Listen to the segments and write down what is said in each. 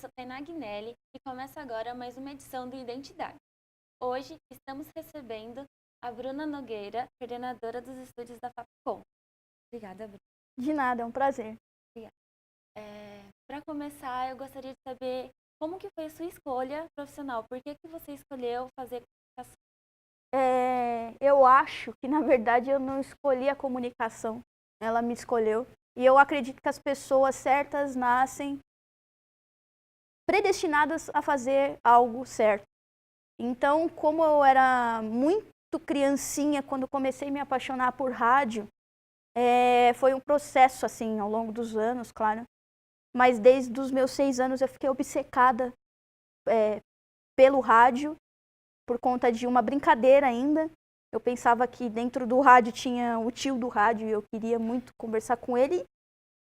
sou Tainá Guinelli e começa agora mais uma edição do Identidade. Hoje estamos recebendo a Bruna Nogueira, coordenadora dos estúdios da Fapcom. Obrigada, Bruna. De nada, é um prazer. Para começar, eu gostaria de saber como que foi a sua escolha profissional. Por que você escolheu fazer comunicação? Eu acho que, na verdade, eu não escolhi a comunicação. Ela me escolheu. E eu acredito que as pessoas certas nascem predestinadas a fazer algo certo. Então, como eu era muito criancinha quando comecei a me apaixonar por rádio, foi um processo, assim, ao longo dos anos, claro. Mas desde os meus 6 anos eu fiquei obcecada pelo rádio, por conta de uma brincadeira ainda. Eu pensava que dentro do rádio tinha o tio do rádio e eu queria muito conversar com ele.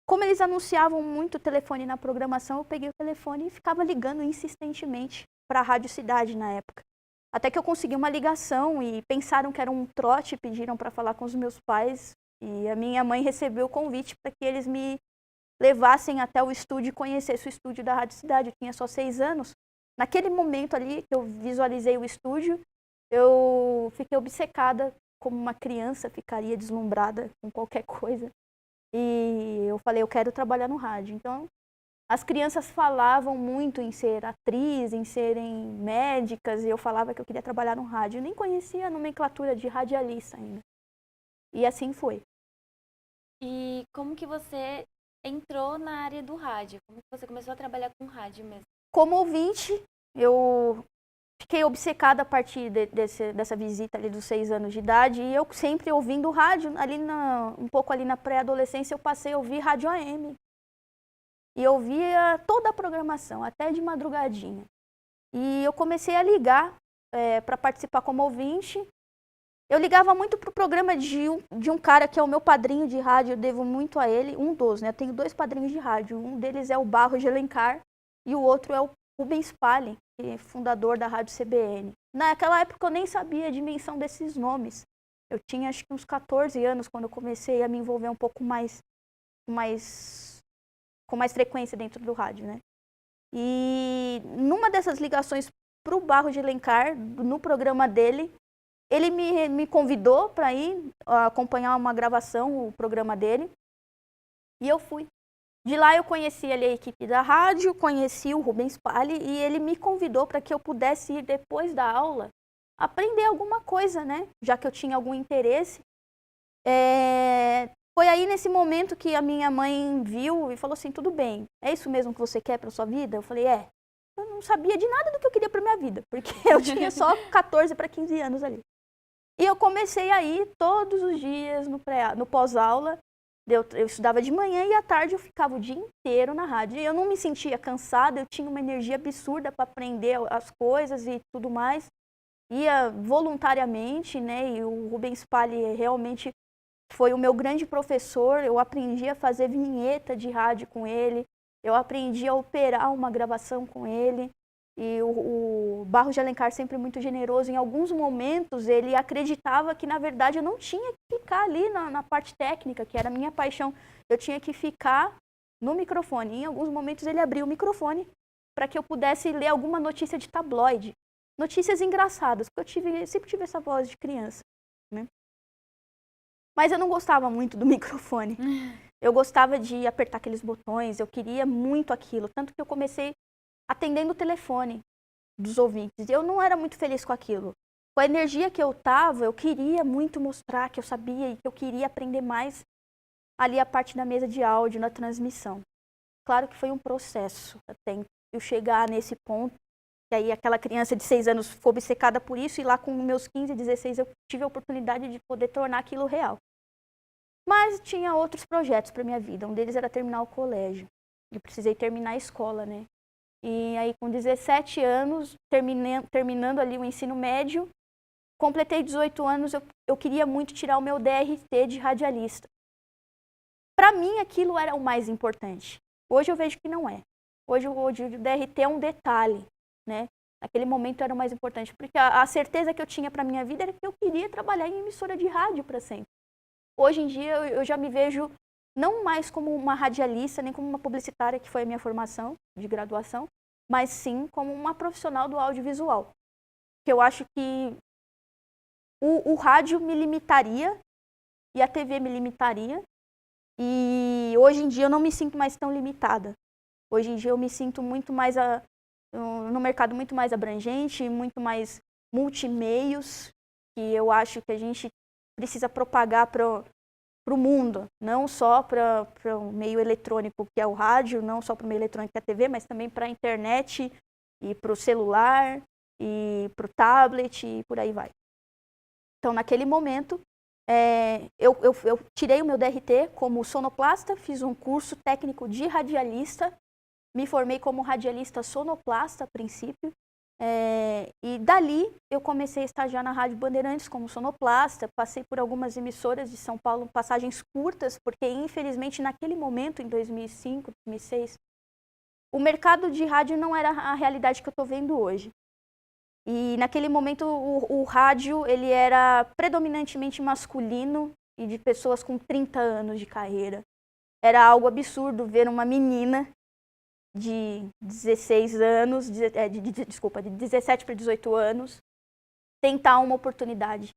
Como eles anunciavam muito o telefone na programação, eu peguei o telefone e ficava ligando insistentemente para a Rádio Cidade na época. Até que eu consegui uma ligação e pensaram que era um trote, pediram para falar com os meus pais. E a minha mãe recebeu o convite para que eles me levassem até o estúdio e conhecessem o estúdio da Rádio Cidade. Eu tinha só 6 anos. Naquele momento ali que eu visualizei o estúdio, eu fiquei obcecada, como uma criança ficaria deslumbrada com qualquer coisa. E eu falei, eu quero trabalhar no rádio. Então, as crianças falavam muito em ser atriz, em serem médicas, e eu falava que eu queria trabalhar no rádio. Eu nem conhecia a nomenclatura de radialista ainda. E assim foi. E como que você entrou na área do rádio? Como que você começou a trabalhar com rádio mesmo? Como ouvinte, eu fiquei obcecada a partir dessa visita ali dos 6 anos de idade, e eu sempre ouvindo rádio, um pouco ali na pré-adolescência eu passei a ouvir rádio AM. E eu ouvia toda a programação, até de madrugadinha. E eu comecei a ligar para participar como ouvinte. Eu ligava muito para o programa de um cara que é o meu padrinho de rádio, eu devo muito a ele, um dos, né? Eu tenho 2 padrinhos de rádio, um deles é o Barros de Alencar e o outro é o Rubens Spalin, que é fundador da Rádio CBN. Naquela época eu nem sabia a dimensão desses nomes. Eu tinha acho que uns 14 anos quando eu comecei a me envolver um pouco com mais frequência dentro do rádio, né? E numa dessas ligações para o Barros de Alencar, no programa dele, ele me convidou para ir acompanhar uma gravação, o programa dele, e eu fui. De lá eu conheci ali a equipe da rádio, conheci o Rubens Spalli e ele me convidou para que eu pudesse ir depois da aula aprender alguma coisa, né? Já que eu tinha algum interesse. Foi aí nesse momento que a minha mãe viu e falou assim, tudo bem, é isso mesmo que você quer para sua vida? Eu falei, Eu não sabia de nada do que eu queria para minha vida, porque eu tinha só 14 para 15 anos ali. E eu comecei a ir todos os dias no pós-aula. Eu estudava de manhã e à tarde eu ficava o dia inteiro na rádio. E eu não me sentia cansada, eu tinha uma energia absurda para aprender as coisas e tudo mais. Ia voluntariamente, né? E o Rubens Spalli realmente foi o meu grande professor. Eu aprendi a fazer vinheta de rádio com ele. Eu aprendi a operar uma gravação com ele. E o Barros de Alencar sempre muito generoso. Em alguns momentos ele acreditava que na verdade eu não tinha que ficar ali na parte técnica, que era a minha paixão. Eu tinha que ficar no microfone. Em alguns momentos ele abriu o microfone para que eu pudesse ler alguma notícia de tabloide. Notícias engraçadas, porque eu sempre tive essa voz de criança, né? Mas eu não gostava muito do microfone. Eu gostava de apertar aqueles botões, eu queria muito aquilo. Tanto que eu comecei atendendo o telefone dos ouvintes. Eu não era muito feliz com aquilo. Com a energia que eu estava, eu queria muito mostrar que eu sabia e que eu queria aprender mais ali a parte da mesa de áudio, na transmissão. Claro que foi um processo até eu chegar nesse ponto. E aí aquela criança de 6 anos ficou obcecada por isso e lá com meus 15, 16 eu tive a oportunidade de poder tornar aquilo real. Mas tinha outros projetos para minha vida. Um deles era terminar o colégio. Eu precisei terminar a escola, né? E aí, com 17 anos, terminando ali o ensino médio, completei 18 anos, eu queria muito tirar o meu DRT de radialista. Para mim, aquilo era o mais importante. Hoje eu vejo que não é. Hoje o DRT é um detalhe, né? Naquele momento era o mais importante, porque a certeza que eu tinha para minha vida era que eu queria trabalhar em emissora de rádio para sempre. Hoje em dia, eu já me vejo não mais como uma radialista, nem como uma publicitária, que foi a minha formação de graduação, mas sim como uma profissional do audiovisual. Que eu acho que o rádio me limitaria e a TV me limitaria. E hoje em dia eu não me sinto mais tão limitada. Hoje em dia eu me sinto muito mais no mercado muito mais abrangente, muito mais multimeios, que eu acho que a gente precisa propagar para o mundo, não só para o meio eletrônico que é o rádio, não só para o meio eletrônico que é a TV, mas também para a internet e para o celular e para o tablet e por aí vai. Então, naquele momento, eu tirei o meu DRT como sonoplasta, fiz um curso técnico de radialista, me formei como radialista sonoplasta a princípio, e dali eu comecei a estagiar na Rádio Bandeirantes como sonoplasta, passei por algumas emissoras de São Paulo, passagens curtas, porque infelizmente naquele momento, em 2005, 2006, o mercado de rádio não era a realidade que eu estou vendo hoje. E naquele momento o rádio ele era predominantemente masculino e de pessoas com 30 anos de carreira. Era algo absurdo ver uma menina de 16 anos, de 17 para 18 anos, tentar uma oportunidade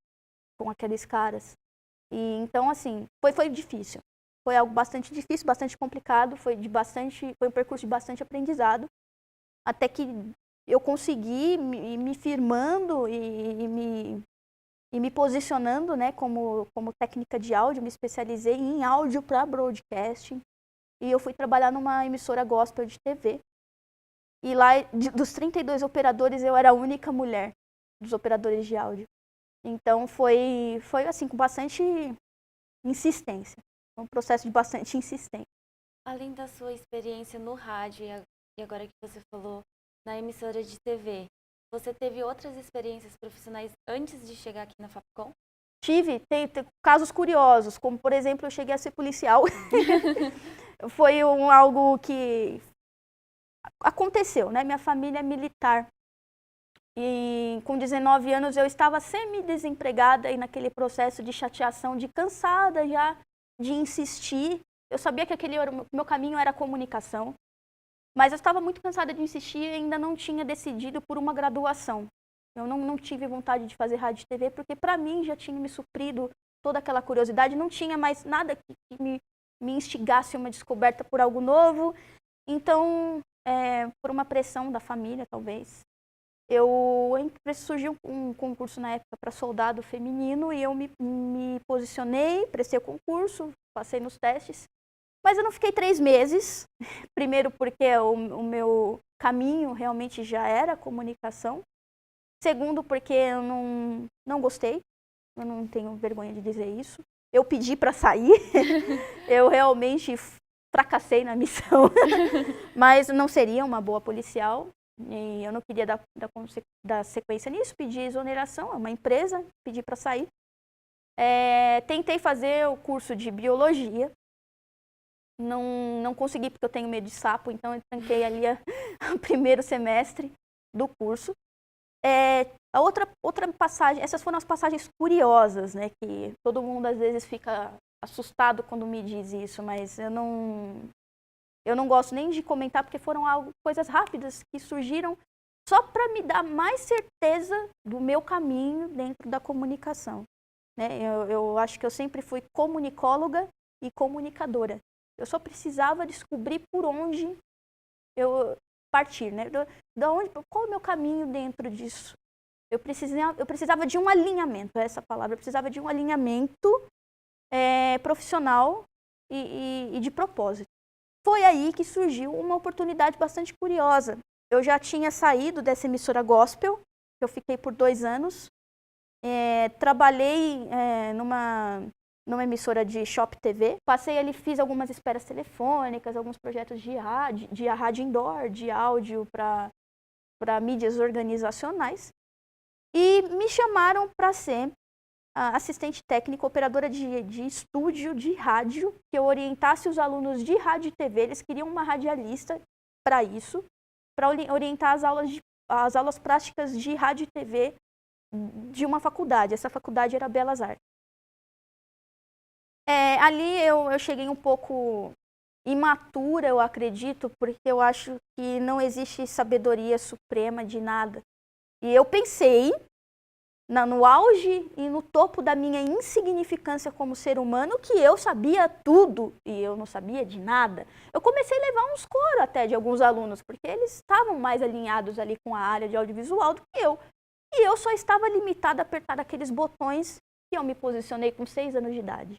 com aqueles caras. E então, assim, foi difícil. Foi algo bastante difícil, bastante complicado, foi um percurso de bastante aprendizado, até que eu consegui me firmando e me posicionando, né, como técnica de áudio, me especializei em áudio para broadcasting. E eu fui trabalhar numa emissora gospel de TV. E lá, dos 32 operadores, eu era a única mulher dos operadores de áudio. Então, foi assim, com bastante insistência. Um processo de bastante insistência. Além da sua experiência no rádio e agora que você falou na emissora de TV, você teve outras experiências profissionais antes de chegar aqui na Fapcom? Tive, tem casos curiosos, como, por exemplo, eu cheguei a ser policial. Foi algo que aconteceu, né? Minha família é militar. E com 19 anos eu estava semi-desempregada e naquele processo de chateação, de cansada já de insistir. Eu sabia que meu caminho era a comunicação, mas eu estava muito cansada de insistir e ainda não tinha decidido por uma graduação. Eu não tive vontade de fazer rádio e TV, porque para mim já tinha me suprido toda aquela curiosidade, não tinha mais nada que me instigasse uma descoberta por algo novo. Então, por uma pressão da família, talvez, surgiu um concurso na época para soldado feminino e eu me posicionei, prestei o concurso, passei nos testes. Mas eu não fiquei 3 meses, primeiro porque o meu caminho realmente já era a comunicação. Segundo, porque eu não gostei, eu não tenho vergonha de dizer isso. Eu pedi para sair, eu realmente fracassei na missão, mas não seria uma boa policial. E eu não queria dar sequência nisso, pedi exoneração, é uma empresa, pedi para sair. Tentei fazer o curso de biologia, não consegui porque eu tenho medo de sapo, então eu tranquei ali o primeiro semestre do curso. A outra passagem, essas foram as passagens curiosas, né, que todo mundo às vezes fica assustado quando me diz isso, mas eu não gosto nem de comentar porque foram coisas rápidas que surgiram só para me dar mais certeza do meu caminho dentro da comunicação. Né? Eu acho que eu sempre fui comunicóloga e comunicadora. Eu só precisava descobrir por onde eu partir, né? Qual é o meu caminho dentro disso? Eu precisava de um alinhamento, essa palavra, eu precisava de um alinhamento profissional e de propósito. Foi aí que surgiu uma oportunidade bastante curiosa. Eu já tinha saído dessa emissora gospel, eu fiquei por 2 anos, trabalhei numa emissora de Shop TV, passei ali, fiz algumas esperas telefônicas, alguns projetos de rádio indoor, de áudio para mídias organizacionais, e me chamaram para ser assistente técnica, operadora de estúdio de rádio, que eu orientasse os alunos de rádio e TV. Eles queriam uma radialista para isso, para orientar as aulas práticas de rádio e TV de uma faculdade. Essa faculdade era Belas Artes. Ali eu cheguei um pouco imatura, eu acredito, porque eu acho que não existe sabedoria suprema de nada. E eu pensei, no auge e no topo da minha insignificância como ser humano, que eu sabia tudo e eu não sabia de nada. Eu comecei a levar uns coros até de alguns alunos, porque eles estavam mais alinhados ali com a área de audiovisual do que eu. E eu só estava limitada a apertar aqueles botões que eu me posicionei com 6 anos de idade.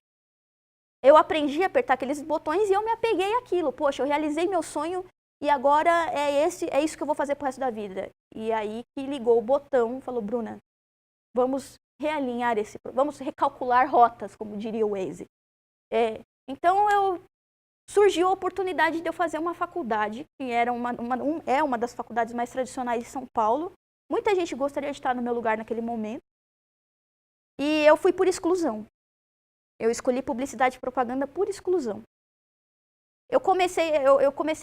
Eu aprendi a apertar aqueles botões e eu me apeguei àquilo. Poxa, eu realizei meu sonho e agora é isso que eu vou fazer pro resto da vida. E aí que ligou o botão, falou, Bruna, vamos realinhar vamos recalcular rotas, como diria o Waze. Então surgiu a oportunidade de eu fazer uma faculdade, que era uma das faculdades mais tradicionais de São Paulo. Muita gente gostaria de estar no meu lugar naquele momento. E eu fui por exclusão. Eu escolhi publicidade e propaganda por exclusão. Eu comecei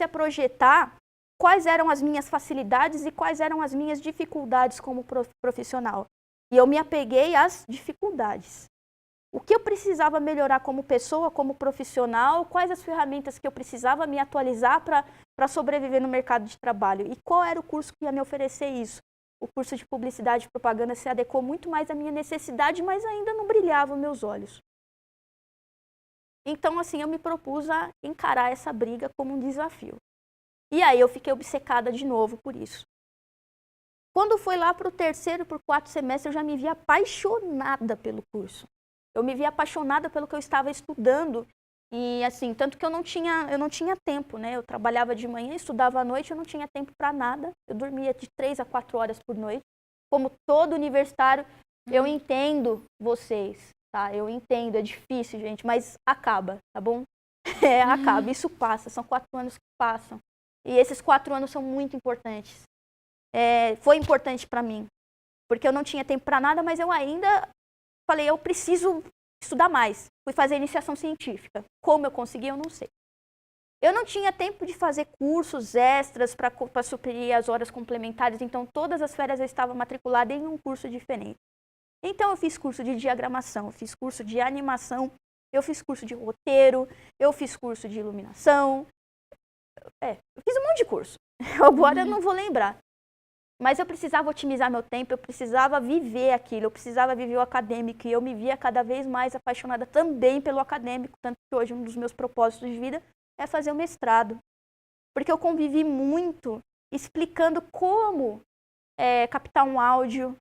a projetar quais eram as minhas facilidades e quais eram as minhas dificuldades como profissional. E eu me apeguei às dificuldades. O que eu precisava melhorar como pessoa, como profissional, quais as ferramentas que eu precisava me atualizar para sobreviver no mercado de trabalho. E qual era o curso que ia me oferecer isso? O curso de publicidade e propaganda se adequou muito mais à minha necessidade, mas ainda não brilhava os meus olhos. Então, assim, eu me propus a encarar essa briga como um desafio. E aí eu fiquei obcecada de novo por isso. Quando foi lá para o 3º, para o 4º semestre, eu já me vi apaixonada pelo curso. Eu me vi apaixonada pelo que eu estava estudando. E assim, tanto que eu não tinha tempo, né? Eu trabalhava de manhã, estudava à noite, eu não tinha tempo para nada. Eu dormia de 3 a 4 horas por noite. Como todo universitário, eu entendo vocês, tá? Eu entendo, é difícil, gente, mas acaba, tá bom? Acaba, isso passa, são 4 anos que passam. E esses 4 anos são muito importantes. Foi importante para mim, porque eu não tinha tempo para nada, mas eu ainda falei, eu preciso estudar mais. Fui fazer iniciação científica. Como eu consegui, eu não sei. Eu não tinha tempo de fazer cursos extras para suprir as horas complementares, então todas as férias eu estava matriculada em um curso diferente. Então eu fiz curso de diagramação, eu fiz curso de animação, eu fiz curso de roteiro, eu fiz curso de iluminação. Eu fiz um monte de curso. Agora eu não vou lembrar. Mas eu precisava otimizar meu tempo, eu precisava viver aquilo, eu precisava viver o acadêmico. E eu me via cada vez mais apaixonada também pelo acadêmico. Tanto que hoje um dos meus propósitos de vida é fazer o mestrado. Porque eu convivi muito explicando como captar um áudio,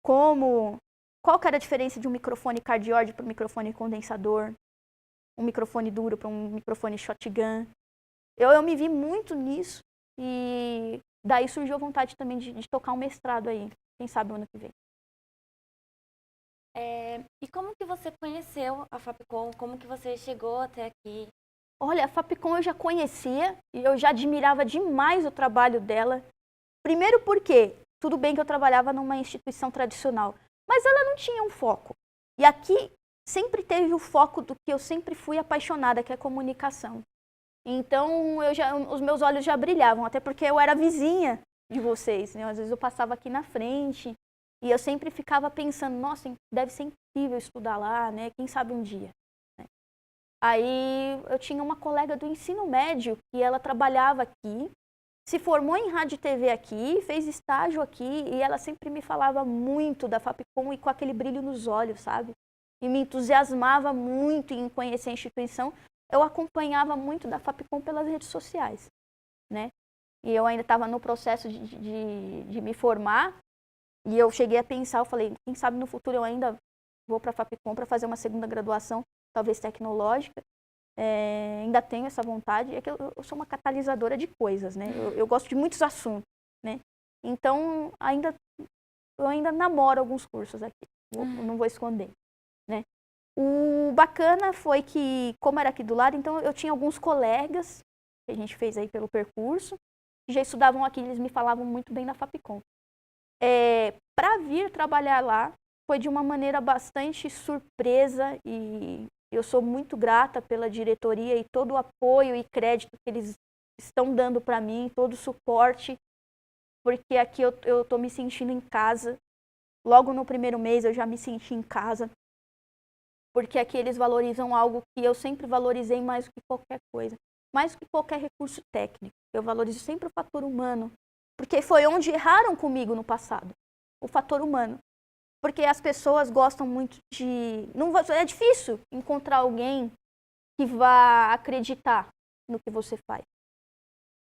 qual que era a diferença de um microfone cardioide para um microfone condensador, um microfone duro para um microfone shotgun. Eu me vi muito nisso e daí surgiu a vontade também de tocar um mestrado aí, quem sabe o ano que vem. E como que você conheceu a Fapcom? Como que você chegou até aqui? Olha, a Fapcom eu já conhecia e eu já admirava demais o trabalho dela. Primeiro porque, tudo bem que eu trabalhava numa instituição tradicional, mas ela não tinha um foco. E aqui sempre teve o foco do que eu sempre fui apaixonada, que é a comunicação. Então, os meus olhos já brilhavam, até porque eu era vizinha de vocês, né? Às vezes eu passava aqui na frente e eu sempre ficava pensando, nossa, deve ser incrível estudar lá, né? Quem sabe um dia. Né? Aí eu tinha uma colega do ensino médio que ela trabalhava aqui, se formou em rádio e TV aqui, fez estágio aqui e ela sempre me falava muito da Fapcom e com aquele brilho nos olhos, sabe? E me entusiasmava muito em conhecer a instituição. Eu acompanhava muito da Fapcom pelas redes sociais, né? E eu ainda estava no processo de me formar e eu cheguei a pensar, eu falei, quem sabe no futuro eu ainda vou para a Fapcom para fazer uma segunda graduação, talvez tecnológica. Ainda tenho essa vontade, é que eu sou uma catalisadora de coisas, né? Eu gosto de muitos assuntos, né? Então, eu ainda namoro alguns cursos aqui, não vou esconder, né? O bacana foi que, como era aqui do lado, então eu tinha alguns colegas que a gente fez aí pelo percurso, que já estudavam aqui, eles me falavam muito bem da Fapcom. Para vir trabalhar lá, foi de uma maneira bastante surpresa e eu sou muito grata pela diretoria e todo o apoio e crédito que eles estão dando para mim, todo o suporte, porque aqui eu estou me sentindo em casa. Logo no primeiro mês eu já me senti em casa. Porque aqui eles valorizam algo que eu sempre valorizei mais do que qualquer coisa, mais do que qualquer recurso técnico. Eu valorizo sempre o fator humano, porque foi onde erraram comigo no passado, o fator humano. Porque as pessoas gostam muito de... Não, é difícil encontrar alguém que vá acreditar no que você faz.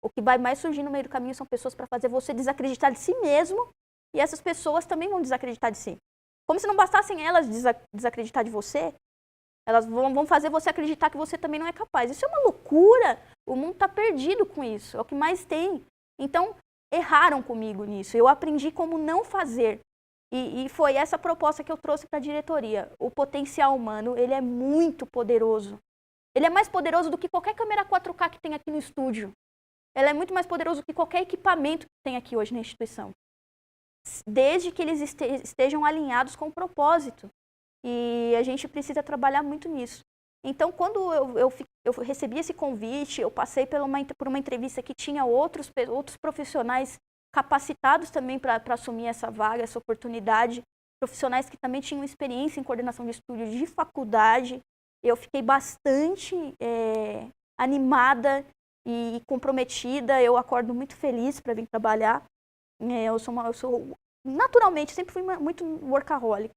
O que vai mais surgir no meio do caminho são pessoas para fazer você desacreditar de si mesmo, e essas pessoas também vão desacreditar de si. Como se não bastassem elas desacreditar de você, elas vão fazer você acreditar que você também não é capaz. Isso é uma loucura. O mundo está perdido com isso. É o que mais tem. Então, erraram comigo nisso. Eu aprendi como não fazer. E foi essa proposta que eu trouxe para a diretoria. O potencial humano, ele é muito poderoso. Ele é mais poderoso do que qualquer câmera 4K que tem aqui no estúdio. Ele é muito mais poderoso do que qualquer equipamento que tem aqui hoje na instituição. Desde que eles estejam alinhados com o propósito. E a gente precisa trabalhar muito nisso. Então, quando eu recebi esse convite, eu passei por uma entrevista que tinha outros profissionais capacitados também para assumir essa vaga, essa oportunidade, profissionais que também tinham experiência em coordenação de estúdio de faculdade. Eu fiquei bastante animada e comprometida, eu acordo muito feliz para vir trabalhar. Eu sou naturalmente, sempre fui muito workaholic.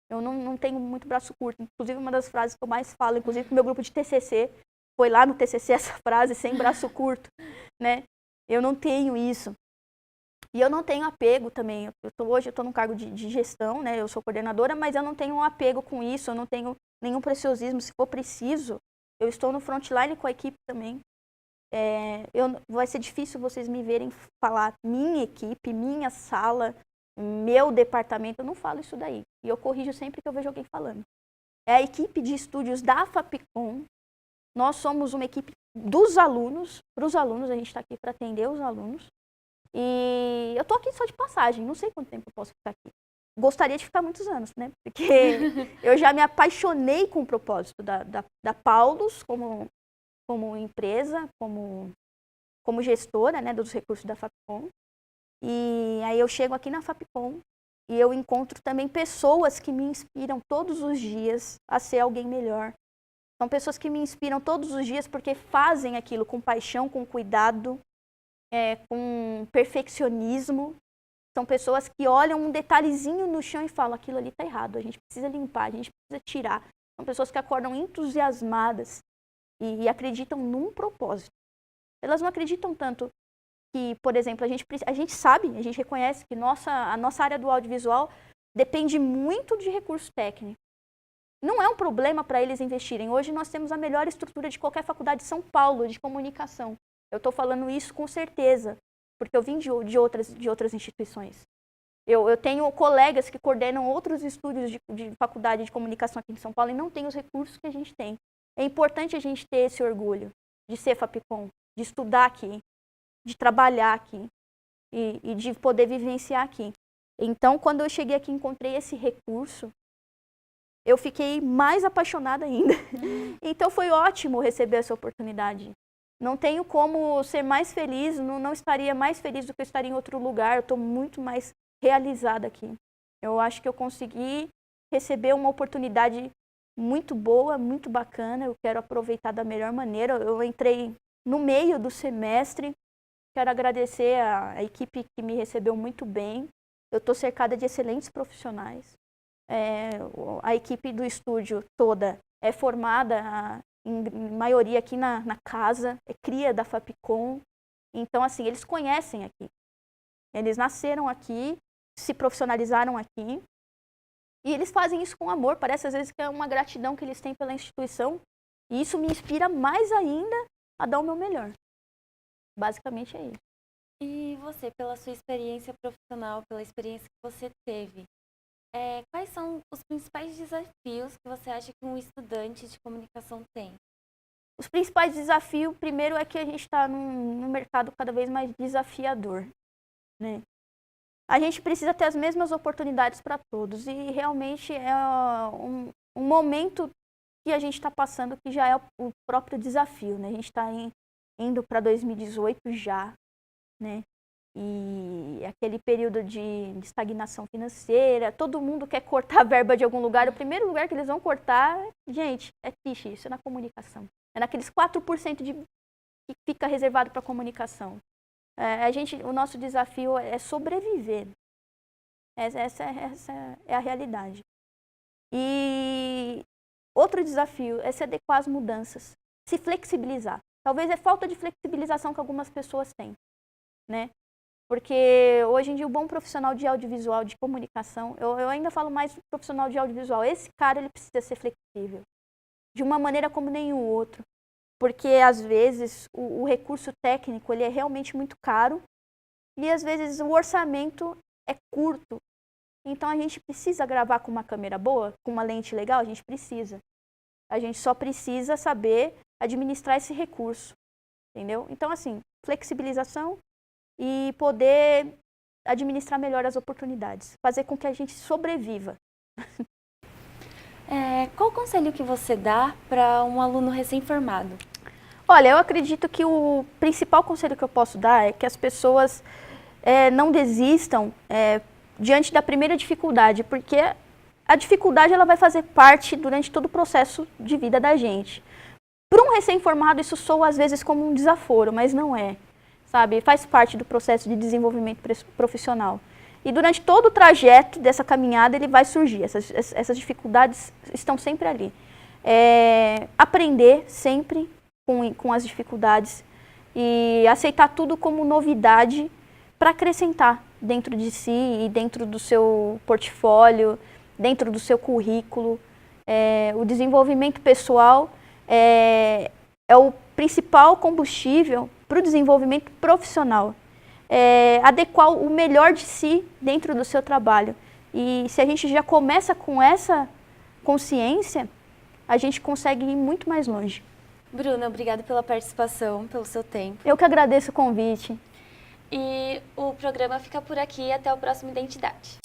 Eu não tenho muito braço curto. Inclusive, uma das frases que eu mais falo, inclusive no meu grupo de TCC, foi lá no TCC essa frase, sem braço curto, né? Eu não tenho isso. E eu não tenho apego também. Hoje eu estou num cargo de gestão, né? Eu sou coordenadora, mas eu não tenho um apego com isso, eu não tenho nenhum preciosismo. Se for preciso, eu estou no frontline com a equipe também. Vai ser difícil vocês me verem falar minha equipe, minha sala, meu departamento, eu não falo isso daí. E eu corrijo sempre que eu vejo alguém falando. É a equipe de estúdios da Fapcom. Nós somos uma equipe dos alunos, para os alunos, a gente está aqui para atender os alunos. E eu estou aqui só de passagem, não sei quanto tempo eu posso ficar aqui. Gostaria de ficar muitos anos, né? Porque eu já me apaixonei com o propósito da Paulus como empresa, como gestora, né, dos recursos da Fapcom. E aí eu chego aqui na Fapcom e eu encontro também pessoas que me inspiram todos os dias a ser alguém melhor. São pessoas que me inspiram todos os dias porque fazem aquilo com paixão, com cuidado, com perfeccionismo. São pessoas que olham um detalhezinho no chão e falam, aquilo ali está errado, a gente precisa limpar, a gente precisa tirar. São pessoas que acordam entusiasmadas e acreditam num propósito. Elas não acreditam tanto que, por exemplo, a gente sabe, a gente reconhece que a nossa área do audiovisual depende muito de recurso técnico. Não é um problema para eles investirem. Hoje nós temos a melhor estrutura de qualquer faculdade de São Paulo de comunicação. Eu estou falando isso com certeza, porque eu vim de outras instituições. Eu tenho colegas que coordenam outros estúdios de faculdade de comunicação aqui em São Paulo e não têm os recursos que a gente tem. É importante a gente ter esse orgulho de ser Fapcom, de estudar aqui, de trabalhar aqui e de poder vivenciar aqui. Então, quando eu cheguei aqui e encontrei esse recurso, eu fiquei mais apaixonada ainda. Então, foi ótimo receber essa oportunidade. Não tenho como ser mais feliz, não estaria mais feliz do que eu estaria em outro lugar. Eu estou muito mais realizada aqui. Eu acho que eu consegui receber uma oportunidade muito boa, muito bacana. Eu quero aproveitar da melhor maneira. Eu entrei no meio do semestre. Quero agradecer a equipe que me recebeu muito bem. Eu estou cercada de excelentes profissionais. A equipe do estúdio toda é formada, em maioria aqui na casa, é cria da Fapcom. Então, assim, eles conhecem aqui. Eles nasceram aqui, se profissionalizaram aqui. E eles fazem isso com amor. Parece, às vezes, que é uma gratidão que eles têm pela instituição. E isso me inspira mais ainda a dar o meu melhor. Basicamente é isso. E você, pela sua experiência profissional, pela experiência que você teve, quais são os principais desafios que você acha que um estudante de comunicação tem? Os principais desafios, primeiro, é que a gente está num mercado cada vez mais desafiador, né? A gente precisa ter as mesmas oportunidades para todos e realmente é um momento que a gente está passando que já é o próprio desafio, né? A gente está indo para 2018 já, né? E aquele período de estagnação financeira, todo mundo quer cortar a verba de algum lugar. O primeiro lugar que eles vão cortar, gente, é triste, isso é na comunicação. É naqueles 4% que fica reservado para a comunicação. O nosso desafio é sobreviver. Essa é a realidade. E outro desafio é se adequar às mudanças, se flexibilizar. Talvez é falta de flexibilização que algumas pessoas têm, né? Porque hoje em dia o bom profissional de audiovisual, de comunicação, eu ainda falo mais profissional de audiovisual, esse cara ele precisa ser flexível, de uma maneira como nenhum outro. Porque às vezes o recurso técnico ele é realmente muito caro e às vezes o orçamento é curto. Então a gente precisa gravar com uma câmera boa, com uma lente legal, a gente precisa. A gente só precisa saber administrar esse recurso, entendeu? Então assim, flexibilização e poder administrar melhor as oportunidades, fazer com que a gente sobreviva. Qual o conselho que você dá para um aluno recém-formado? Olha, eu acredito que o principal conselho que eu posso dar é que as pessoas não desistam diante da primeira dificuldade, porque a dificuldade ela vai fazer parte durante todo o processo de vida da gente. Para um recém-formado isso soa às vezes como um desaforo, mas não é, sabe? Faz parte do processo de desenvolvimento profissional. E durante todo o trajeto dessa caminhada ele vai surgir, essas dificuldades estão sempre ali. Aprender sempre com as dificuldades e aceitar tudo como novidade para acrescentar dentro de si e dentro do seu portfólio, dentro do seu currículo. O desenvolvimento pessoal é o principal combustível para o desenvolvimento profissional. Adequar o melhor de si dentro do seu trabalho. E se a gente já começa com essa consciência, a gente consegue ir muito mais longe. Bruna, obrigada pela participação, pelo seu tempo. Eu que agradeço o convite. E o programa fica por aqui. Até o próximo Identidade.